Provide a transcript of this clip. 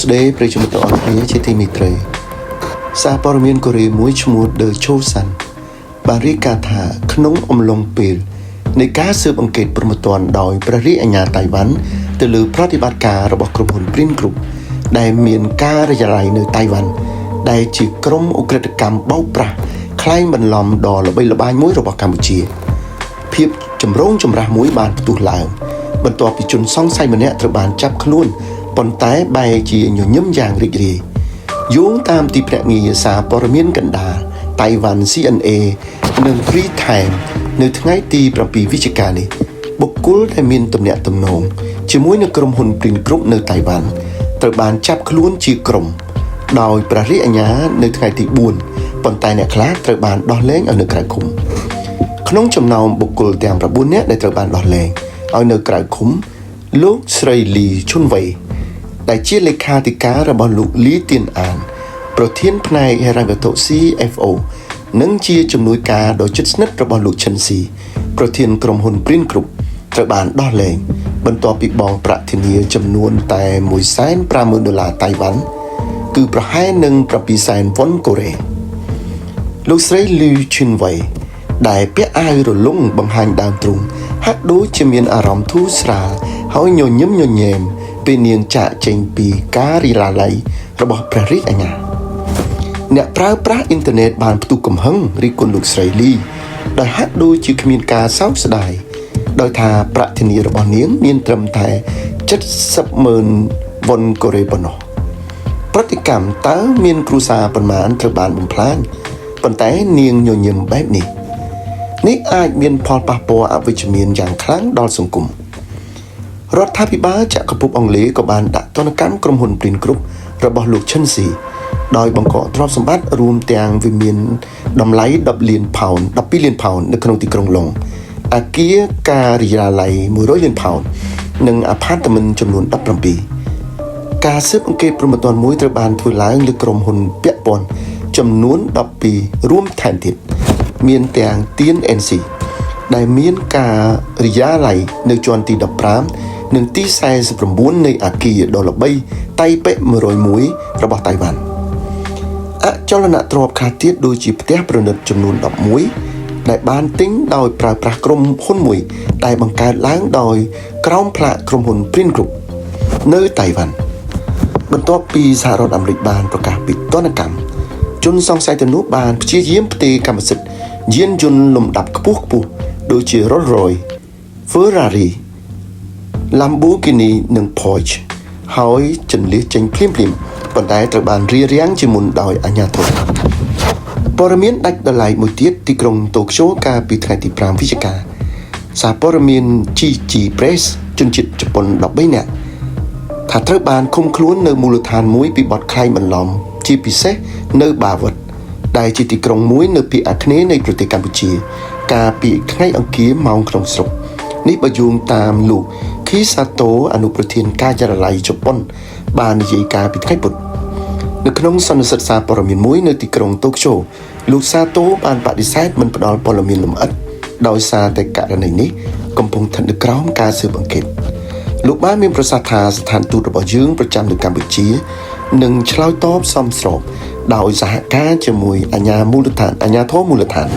ស្ដីប្រិយមិត្តទាំងអស់គ្នាជាទីមេត្រីសារព័ត៌មានកូរ៉េមួយឈ្មោះ The Chosun បានរាយការណ៍ថាក្នុងអំឡុងពេលនៃការស៊ើបអង្កេតព្រហ្មទណ្ឌដោយព្រះរាជអាជ្ញាតៃវ៉ាន់ទៅលើប្រតិបត្តិការរបស់ក្រុមហ៊ុន Prin Group ដែលមានការិយាល័យនៅតៃវ៉ាន់ដែលជាក្រុមឧក្រិដ្ឋកម្មបោកប្រាស់ក្លែងបន្លំដ៏ល្បីល្បាញមួយរបស់កម្ពុជាភាពចម្រូងចម្រាសមួយបានផ្ទុះឡើងបន្ទាប់ពីជនសង្ស័យម្នាក់ត្រូវបានចាប់ខ្លួនប៉ុន្តែបែរជាញញឹមយ៉ាងរីករាយយោងតាមទីភ្នាក់ងារសារព័ត៌មានកណ្ដាលតៃវ៉ាន់ CNA និង Free Time នៅថ្ងៃទី7វិច្ឆិកានេះបុគ្គលដែលមានទំនាក់ទំនងជាមួយនឹងក្រុមហ៊ុន Prin Group នៅតៃវ៉ាន់ត្រូវបានចាប់ខ្លួនជាក្រុមដោយព្រះរាជអាជ្ញានៅថ្ងៃទី4ប៉ុន្តែអ្នកខ្លះត្រូវបានដោះលែងឲ្យនៅក្រៅឃុំក្នុងចំណោមបុគ្គលទាំង9នាក់ដែលត្រូវបានដោះលែងឲ្យនៅក្រៅឃុំលោកស្រីលីឈុនវៃដែលជាលេខាធិការរបស់លោកលីទៀនអានប្រធានផ្នែកហិរញ្ញវត្ថុ CFO និងជាជំនួយការដ៏ជិតស្និទ្ធរបស់លោកឈិនស៊ីប្រធានក្រុមហ៊ុន Prin Group ត្រូវបានដោះលែងបន្ទាប់ពីបង់ប្រាក់ធានាចំនួនតែ$150,000តៃវ៉ាន់គឺប្រហែលនឹង$700,000វ៉ុនកូរ៉េលោកស្រីលីឈុនវៃដែលពាក់អាវរលុងបង្ហាញដើមទ្រូងហាក់ដូចជាមានអារម្មណ៍ធូរស្រាលហើយញញឹមញញែមពេលនាងចាកចេញពីការិយាល័យរបស់ព្រះរាជអាជ្ញាអ្នកប្រើប្រាស់អ៊ីនធឺណិតបានផ្ទុះកំហឹងរិះគន់លោកស្រីលីដោយហាក់ដូចជាគ្មានការសោកស្ដាយដោយថាប្រាក់ធានារបស់នាងមានត្រឹមតែ$70,000វ៉ុនកូរ៉េប៉ុណ្ណោះប្រតិកម្មតើមានគ្រួសារប៉ុន្មានត្រូវបានបំផ្លាញប៉ុន្តែនាងញញឹមបែបនេះអាចមានផលប៉ះពាល់អវិជ្ជមានយ៉ាងខ្លាំងដល់សង្គមរដ្ឋាភិបាលចក្រភពអង់គ្លេសក៏បានដាក់ទណ្ឌកម្មក្រុមហ៊ុន Prin Group របស់លោកឈិនស៊ីដោយបង្កកទ្រព្យសម្បត្តិរួមទាំងវិមានតម្លៃ12លានផោននៅក្នុងទីក្រុងឡុងអគារការិយាល័យ100លានផោននិងអាផាតមិនចំនួន17ការស៊ើបអង្កេតព្រហ្មទណ្ឌមួយត្រូវបានធ្វើឡើងលើក្រុមហ៊ុនពាក់ព័ន្ធចំនួន12រួមថែមទៀតមានទាំងទៀន NC ដែលមានការិយាល័យនៅជាន់ទី15និងទី49នៃអគារដ៏ល្បីតៃប៉េ101របស់តៃវ៉ាន់អចលនទ្រព្យខ្លះទៀតដូចជាផ្ទះប្រណិតចំនួន11ដែលបានទិញដោយប្រើប្រាស់ក្រុមហ៊ុនមួយដែលបង្កើតឡើងដោយក្រោមផ្លាកក្រុមហ៊ុន Prin Group នៅតៃវ៉ាន់បន្ទាប់ពីសហរដ្ឋអាមេរិកបានប្រកាសពីទណ្ឌកម្មជនសង្ស័យទាំងនោះបានព្យាយាមផ្ទេរកម្មសិទ្ធិយានយន្តលំដាប់ខ្ពស់ដូចជា Rolls-Royce, Ferrari, Lamborghini និង Porsche ហើយជន្លៀសចេញភ្លាមប៉ុន្តែត្រូវបានរារាំងជាមុនដោយអាជ្ញាធរព័ត៌មានដាច់ដោយឡែកមួយទៀតទីក្រុងតូក្យូកាលពីថ្ងៃទី5វិច្ឆិកាសារព័ត៌មាន GG Press ជនជាតិជប៉ុន13នាក់ថាត្រូវបានឃុំខ្លួននៅមូលដ្ឋានមួយពីបទក្លែងបន្លំជាពិសេសនៅបាវិតដែលជាទីក្រុងមួយនៅភាគអាគ្នេយ៍នៃប្រទេសកម្ពុជាកាលពីថ្ងៃអង្គារម៉ោងក្នុងស្រុកនេះបើយោងតាមលោកខីសាតូអនុប្រធានការិយាល័យជប៉ុនបាននិយាយកាលពីថ្ងៃពុធនៅក្នុងសន្និសីទសារព័ត៌មានមួយនៅទីក្រុងតូក្យូលោកសាតូបានបដិសេធមិនផ្ដល់ព័ត៌មានលម្អិតដោយសារតែករណីនេះកំពុងស្ថិតនៅក្រោមការស៊ើបអង្កេតលោកបានមានប្រសាសន៍ថាស្ថានទូតរបស់យើងប្រចាំនៅកម្ពុជានឹងឆ្លើយតបសមស្របដោយសហការជាមួយអាជ្ញាធរមូលដ្ឋាន